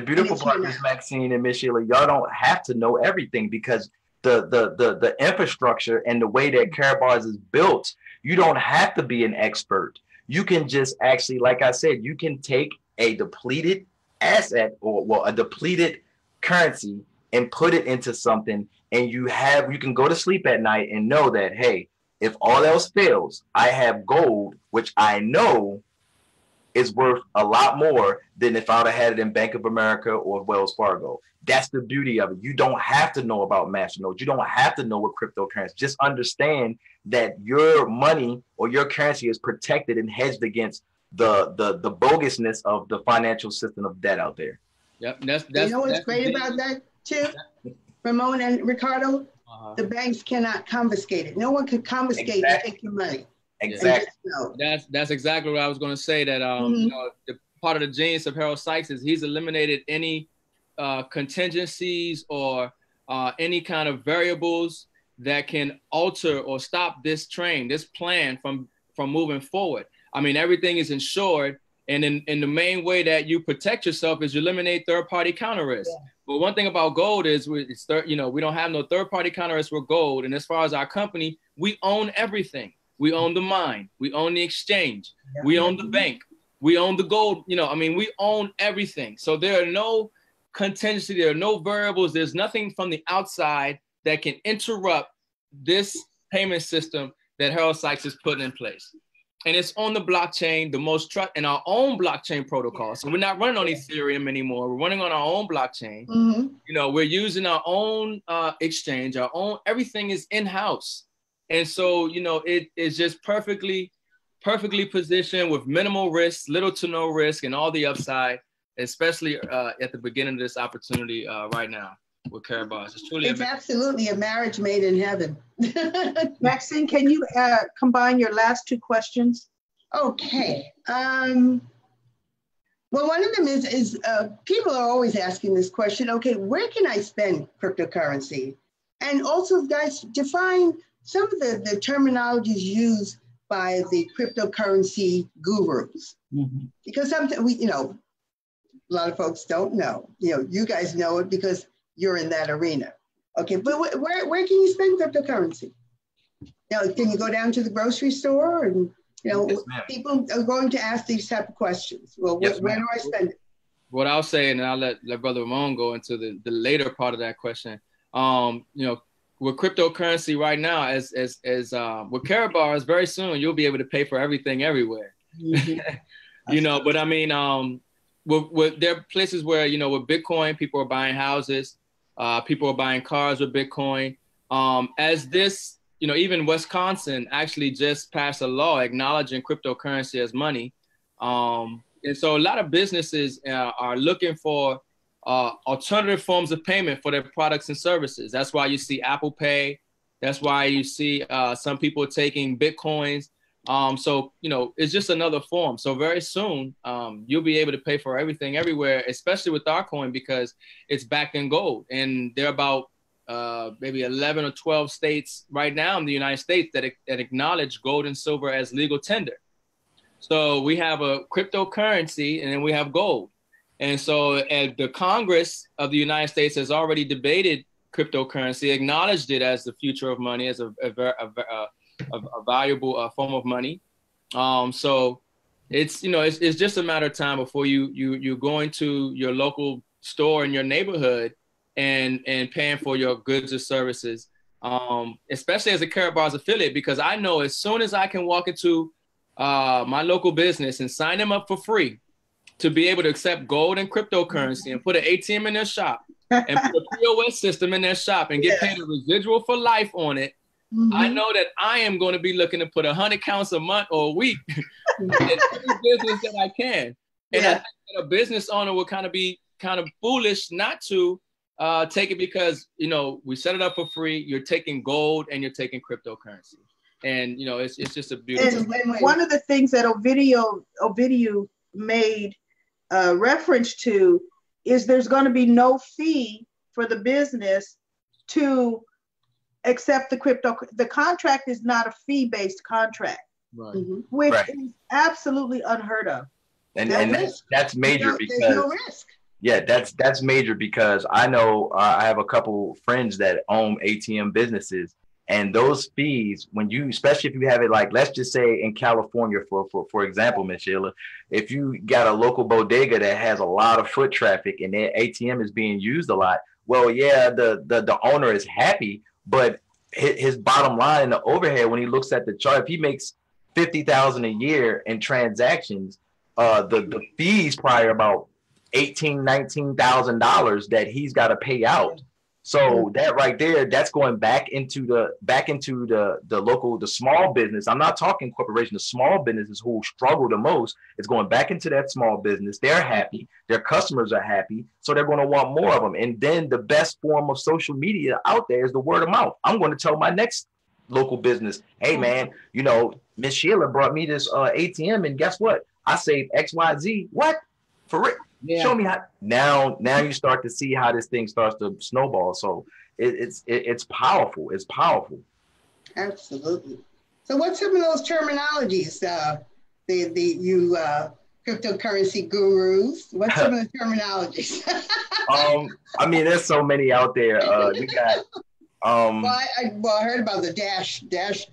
S4: beautiful part, Miss Maxine and Miss Sheila, y'all don't have to know everything because the infrastructure and the way that Karatbars is built, you don't have to be an expert. You can just actually, like I said, you can take a depleted asset or a depleted currency and put it into something, and you can go to sleep at night and know that, hey, if all else fails, I have gold, which I know is worth a lot more than if I would have had it in Bank of America or Wells Fargo. That's the beauty of it. You don't have to know about Masternode. You don't have to know what cryptocurrency. Just understand that your money or your currency is protected and hedged against the bogusness of the financial system of debt out there.
S3: Yep.
S2: You know what's great about that too, Ramon and Ricardo? The banks cannot confiscate it. No one can confiscate and take your money.
S4: Exactly.
S3: That's exactly what I was going to say. That you know, the part of the genius of Harold Sykes is he's eliminated any contingencies or any kind of variables that can alter or stop this train, this plan from moving forward. I mean, everything is insured, and in the main way that you protect yourself is you eliminate third-party counter risk. Yeah. But one thing about gold is we don't have no third-party counter risk with gold, and as far as our company, we own everything. We own the mine. We own the exchange. Yeah. We own the bank. We own the gold. You know, I mean, we own everything. So there are no contingency. There are no variables. There's nothing from the outside that can interrupt this payment system that Harold Sykes is putting in place. And it's on the blockchain, the most trust in our own blockchain protocol. So we're not running on Ethereum anymore. We're running on our own blockchain. Mm-hmm. You know, we're using our own exchange, our own, everything is in-house. And so, you know, it is just perfectly positioned with minimal risk, little to no risk, and all the upside, especially at the beginning of this opportunity right now with Karatbars.
S2: It's absolutely a marriage made in heaven.
S1: Maxine, can you combine your last two questions?
S2: Okay. Well, one of them is people are always asking this question, okay, where can I spend cryptocurrency? And also, guys, define some of the terminologies used by the cryptocurrency gurus. Mm-hmm. Because sometimes a lot of folks don't know. You know, you guys know it because you're in that arena. Okay, but where can you spend cryptocurrency? Now, can you go down to the grocery store? And, yes, people are going to ask these type of questions. Well, yes, where do I spend it?
S3: What I'll say, and I'll let Brother Ramon go into the later part of that question. With cryptocurrency right now, as with Karatbars, very soon you'll be able to pay for everything everywhere. Mm-hmm. But I mean, with there are places where with Bitcoin, people are buying houses, people are buying cars with Bitcoin. As this, even Wisconsin actually just passed a law acknowledging cryptocurrency as money, and so a lot of businesses are looking for alternative forms of payment for their products and services. That's why you see Apple Pay. That's why you see some people taking Bitcoins. So, it's just another form. So very soon, you'll be able to pay for everything everywhere, especially with our coin, because it's backed in gold. And there are about maybe 11 or 12 states right now in the United States that acknowledge gold and silver as legal tender. So we have a cryptocurrency and then we have gold. And so the Congress of the United States has already debated cryptocurrency, acknowledged it as the future of money, as a valuable form of money. So it's just a matter of time before you're going to your local store in your neighborhood and paying for your goods or services, especially as a Karatbars affiliate, because I know as soon as I can walk into my local business and sign them up for free to be able to accept gold and cryptocurrency and put an ATM in their shop and put a POS system in their shop and get paid a residual for life on it, I know that I am going to be looking to put 100 counts a month or a week in every business that I can. And I think that a business owner will kind of be foolish not to take it, because, you know, we set it up for free. You're taking gold and you're taking cryptocurrency. And, you know, it's just a beautiful.
S1: And one of the things that Ovidio made reference to is there's going to be no fee for the business to accept the crypto. The contract is not a fee-based contract,
S3: Right.
S1: which is absolutely unheard of.
S4: And that's major because there's no risk. Yeah, that's major because I know I have a couple friends that own ATM businesses, and those fees, when you, especially if you have it, like, let's just say in California, for example, Ms. Sheila, if you got a local bodega that has a lot of foot traffic and their ATM is being used a lot, well, yeah, the owner is happy, but his bottom line in the overhead, when he looks at the chart, if he makes $50,000 a year in transactions, the fees probably about $18,000-$19,000 that he's got to pay out. So that right there, that's going back into the local, the small business. I'm not talking corporation, the small businesses who struggle the most. It's going back into that small business. They're happy, their customers are happy, so they're going to want more of them. And then the best form of social media out there is the word of mouth. I'm going to tell my next local business, hey man, you know, Miss Sheila brought me this ATM, and guess what? I saved XYZ. What? For real? Yeah. Show me how. Now you start to see how this thing starts to snowball. So it's powerful. It's powerful.
S2: Absolutely. So what's some of those terminologies? You cryptocurrency gurus. What's some of the terminologies?
S4: I mean, there's so many out there. You got.
S2: Well, I heard about the dash.
S4: Yes,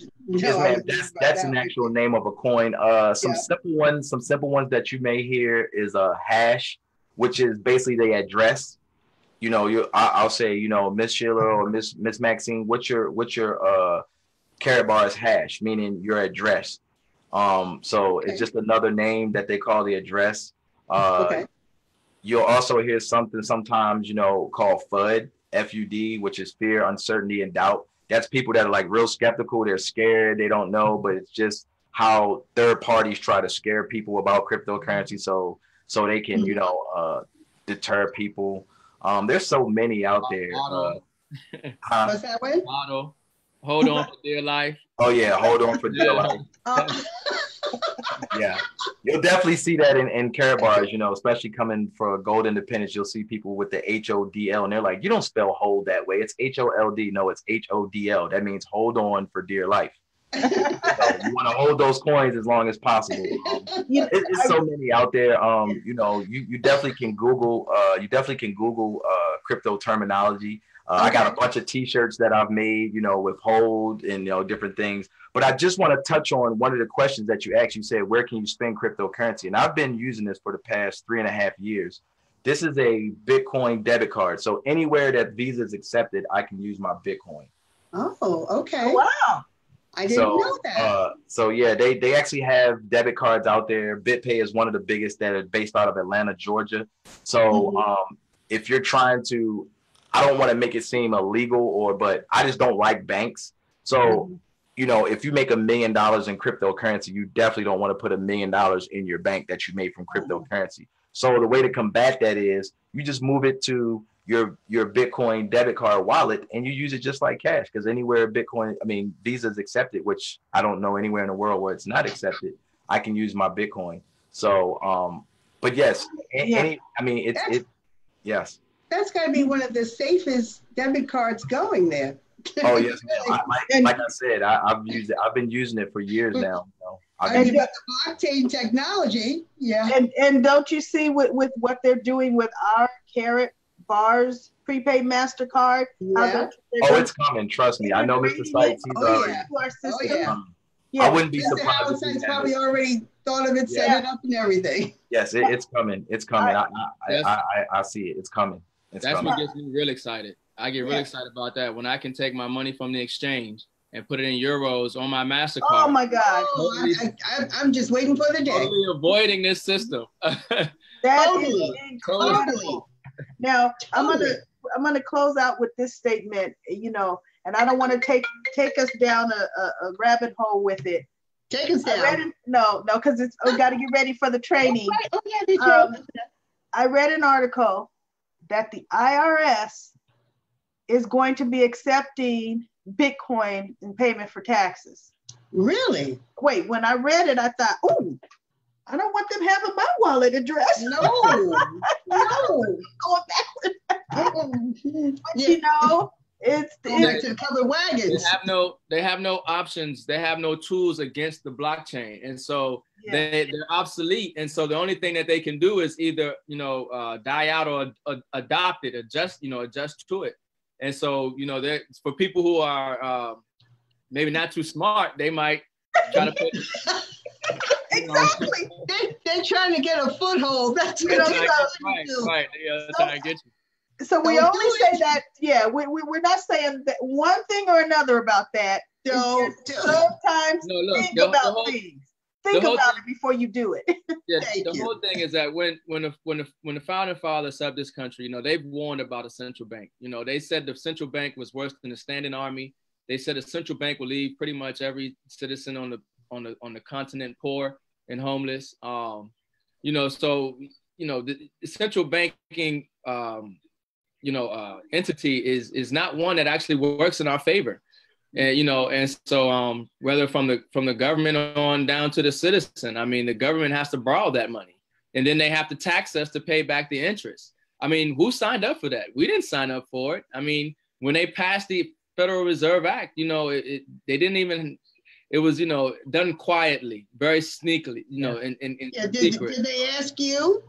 S4: ma'am. That's an actual name of a coin. Some simple ones that you may hear is a hash, which is basically the address. You know, I'll say, you know, Miss Sheila or Miss Maxine, what's your Karatbars hash, meaning your address. So it's just another name that they call the address. You'll also hear something sometimes, you know, called FUD. FUD, which is fear, uncertainty, and doubt. That's people that are like real skeptical. They're scared. They don't know, but it's just how third parties try to scare people about cryptocurrency, so they can, you know, deter people. There's so many out there.
S2: What's that way?
S3: Motto. Hold on for dear life.
S4: Oh yeah, hold on for dear life. Yeah, you'll definitely see that in Karatbars, you know, especially coming for Gold Independence. You'll see people with the HODL, and they're like, you don't spell hold that way. It's HOLD. No, it's HODL. That means hold on for dear life. So you want to hold those coins as long as possible. It's so many out there. You know, you definitely can Google. Crypto terminology. I got a bunch of T-shirts that I've made, you know, with hold and, you know, different things. But I just want to touch on one of the questions that you asked. You said, where can you spend cryptocurrency? And I've been using this for the past 3.5 years. This is a Bitcoin debit card. So anywhere that Visa is accepted, I can use my Bitcoin.
S2: Oh, okay.
S1: Oh, wow.
S2: I didn't know that.
S4: So yeah, they actually have debit cards out there. BitPay is one of the biggest that are based out of Atlanta, Georgia. So if you're trying to, I don't want to make it seem illegal but I just don't like banks. So, you know, if you make $1 million in cryptocurrency, you definitely don't want to put $1 million in your bank that you made from cryptocurrency. So the way to combat that is you just move it to your Bitcoin debit card wallet and you use it just like cash, because anywhere Visa is accepted, which I don't know anywhere in the world where it's not accepted, I can use my Bitcoin. So, but yes, yes.
S2: That's got to be one of the safest debit cards going there.
S4: Oh yes, like I said, I've used it. I've been using it for years now.
S2: And the blockchain technology,
S1: And don't you see with what they're doing with our Karatbars prepaid MasterCard?
S2: Yeah.
S4: It's coming. Trust me. I know Mr. Sykes. He's already.
S2: Yeah.
S4: I wouldn't be surprised.
S2: Mr. Howard's probably already thought of it, set it up and everything.
S4: Yes, it's coming. It's coming. I see it. It's coming.
S3: That's what gets me real excited. I get really excited about that when I can take my money from the exchange and put it in euros on my MasterCard.
S1: Oh my God!
S2: I'm just waiting for the day.
S3: Totally avoiding this system.
S1: That is incredible. Now I'm gonna close out with this statement. You know, and I don't want to take us down a rabbit hole with it.
S2: Take us down.
S1: No, because we got to get ready for the training.
S2: Oh, yeah,
S1: I read an article that the IRS is going to be accepting Bitcoin in payment for taxes.
S2: Really?
S1: Wait, when I read it, I thought, oh, I don't want them having my wallet address.
S2: No, no.
S1: Going backwards. But you know, it's
S2: back to the covered wagons.
S3: They have no options. They have no tools against the blockchain, and so they're obsolete. And so the only thing that they can do is either die out or adopt it, adjust to it. And so for people who are maybe not too smart, they might try to put.
S1: Exactly.
S2: They're trying to get a foothold. That's what
S3: right. They're trying to get you.
S1: So we only say that, we're not saying that one thing or another about that. Sometimes think about things. Think about it before you do it.
S3: Yeah, the whole thing is that when the founding fathers set up this country, they've warned about a central bank. They said the central bank was worse than the standing army. They said the central bank will leave pretty much every citizen on the continent poor and homeless. The central banking entity is not one that actually works in our favor. And so whether from the government on down to the citizen, I mean, the government has to borrow that money and then they have to tax us to pay back the interest. I mean, who signed up for that? We didn't sign up for it. I mean, when they passed the Federal Reserve Act, they didn't even, it was, done quietly, very sneakily, in secret.
S2: Did they ask you?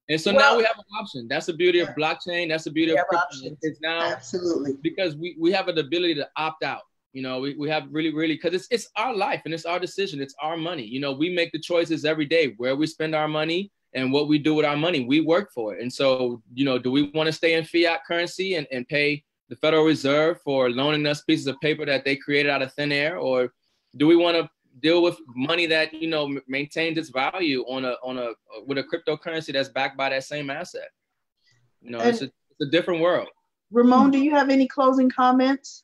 S3: And so now we have an option. That's the beauty of blockchain. That's the beauty of crypto. It's now
S2: absolutely
S3: because we have an ability to opt out. We have really because it's our life and it's our decision. It's our money. We make the choices every day where we spend our money and what we do with our money. We work for it. And so, do we want to stay in fiat currency and pay the Federal Reserve for loaning us pieces of paper that they created out of thin air, or do we want to deal with money that maintains its value with a cryptocurrency that's backed by that same asset? It's a different world.
S1: Ramon, do you have any closing comments?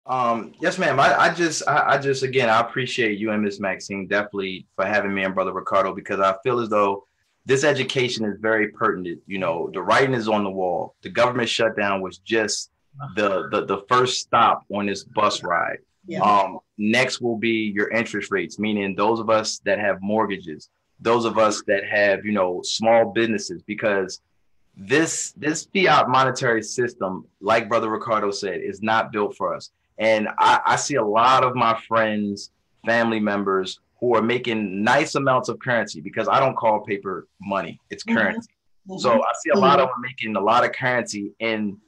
S4: Yes, ma'am. I just again, I appreciate you and Miss Maxine definitely for having me and Brother Ricardo, because I feel as though this education is very pertinent. The writing is on the wall. The government shutdown was just the first stop on this bus ride. Yeah. Next will be your interest rates, meaning those of us that have mortgages, those of us that have, small businesses, because this fiat monetary system, like Brother Ricardo said, is not built for us. And I see a lot of my friends, family members who are making nice amounts of currency, because I don't call paper money, it's currency. Mm-hmm. So I see a lot of them making a lot of currency. And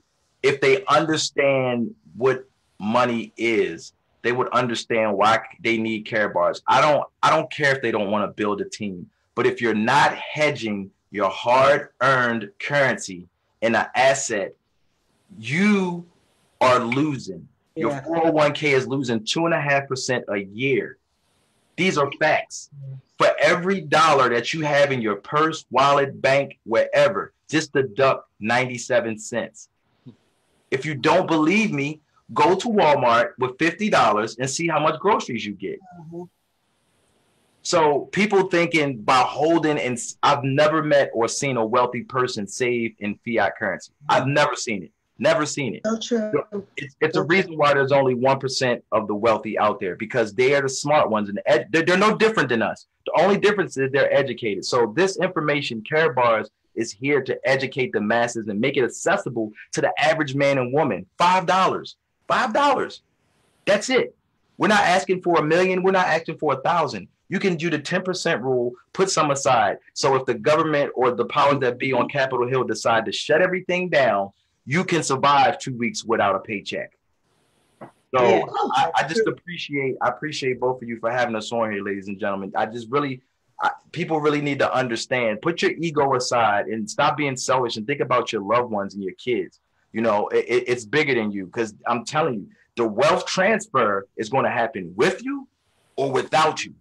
S4: if they understand what money is, they would understand why they need care bars. I don't care if they don't want to build a team, but if you're not hedging your hard-earned currency in an asset, you are losing. Your 401k is losing 2.5% a year. These are facts. For every dollar that you have in your purse, wallet, bank, wherever, just deduct 97 cents. If you don't believe me, go to Walmart with $50 and see how much groceries you get. Mm-hmm. So people thinking by holding, and I've never met or seen a wealthy person save in fiat currency. I've never seen it. Never seen it.
S2: So true.
S4: It's a reason why there's only 1% of the wealthy out there, because they are the smart ones, and they're no different than us. The only difference is they're educated. So this information, Care Bars, is here to educate the masses and make it accessible to the average man and woman. $5. $5. That's it. We're not asking for 1 million. We're not asking for 1,000. You can do the 10% rule, put some aside. So if the government or the powers that be on Capitol Hill decide to shut everything down, you can survive 2 weeks without a paycheck. So
S1: Yeah.
S4: I just appreciate both of you for having us on here, ladies and gentlemen. People really need to understand. Put your ego aside and stop being selfish and think about your loved ones and your kids. You know, it's bigger than you, because I'm telling you, the wealth transfer is going to happen with you or without you.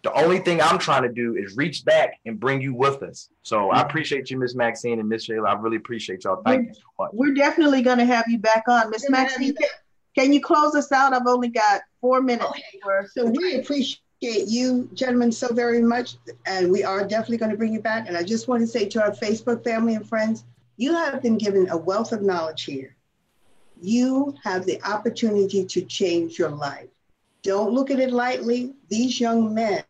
S4: The only thing I'm trying to do is reach back and bring you with us. So I appreciate you, Miss Maxine and Miss Sheila. I really appreciate y'all. Thank you so much.
S1: We're definitely going to have you back on. Miss Maxine, can you close us out? I've only got 4 minutes.
S2: Okay. So we appreciate you gentlemen so very much, and we are definitely going to bring you back. And I just want to say to our Facebook family and friends, you have been given a wealth of knowledge here. You have the opportunity to change your life. Don't look at it lightly. These young men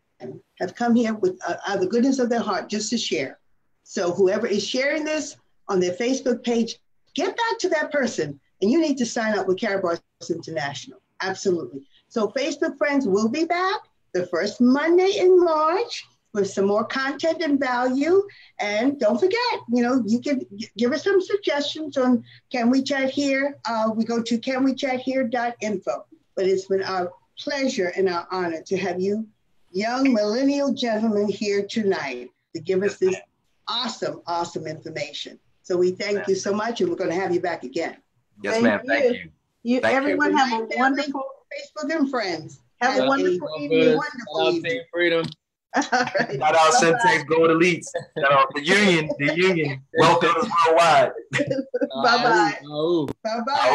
S2: have come here with the goodness of their heart just to share. So whoever is sharing this on their Facebook page, get back to that person, and you need to sign up with Karatbars International. Absolutely. So Facebook friends, will be back the first Monday in March with some more content and value. And don't forget, you can give us some suggestions on Can We Chat Here. We go to canwechathere.info. But it's been our pleasure and our honor to have you young millennial gentlemen here tonight to give us this awesome, awesome information. So we thank you so much, and we're going to have you back again.
S4: Yes, ma'am. Thank you.
S1: Everyone have a wonderful
S2: Facebook and friends.
S1: Have a wonderful evening.
S2: Wonderful evening.
S3: Freedom.
S1: All right.
S4: Shout out Syntax Gold Elites. Shout out the union. Welcome to worldwide.
S1: Bye-bye.
S2: Bye-bye.